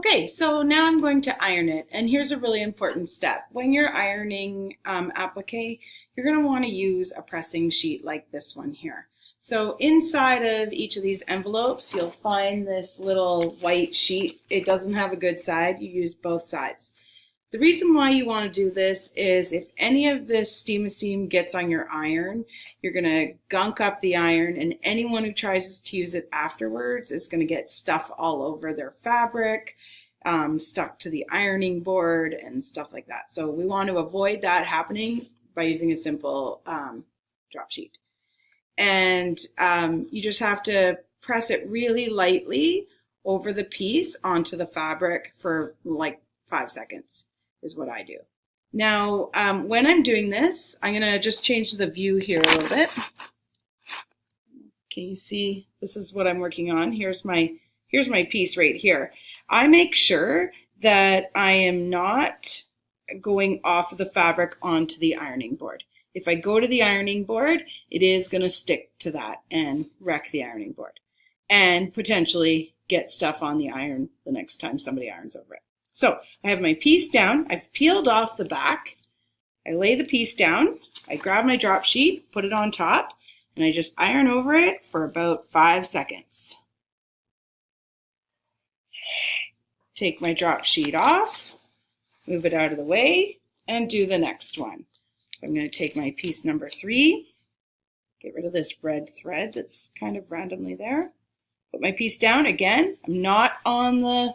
Okay, so now I'm going to iron it, and here's a really important step. When you're ironing applique, you're going to want to use a pressing sheet like this one here. So inside of each of these envelopes, you'll find this little white sheet. It doesn't have a good side. You use both sides. The reason why you want to do this is if any of this Steam-A-Seam gets on your iron, you're going to gunk up the iron, and anyone who tries to use it afterwards is going to get stuff all over their fabric, stuck to the ironing board and stuff like that. So we want to avoid that happening by using a simple drop sheet. And you just have to press it really lightly over the piece onto the fabric for like 5 seconds. Is what I do. Now, when I'm doing this, I'm going to just change the view here a little bit. Can you see? This is what I'm working on. Here's my piece right here. I make sure that I am not going off of the fabric onto the ironing board. If I go to the ironing board, it is going to stick to that and wreck the ironing board and potentially get stuff on the iron the next time somebody irons over it. So I have my piece down. I've peeled off the back. I lay the piece down. I grab my drop sheet, put it on top, and I just iron over it for about 5 seconds. Take my drop sheet off, move it out of the way, and do the next one. So I'm going to take my piece number 3, get rid of this red thread that's kind of randomly there. Put my piece down again. I'm not on the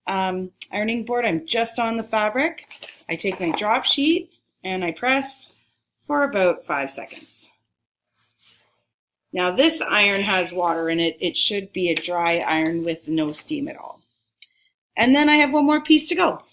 ironing board, I'm just on the fabric. I take my drop sheet and I press for about 5 seconds. Now this iron has water in it. It should be a dry iron with no steam at all. And then I have one more piece to go.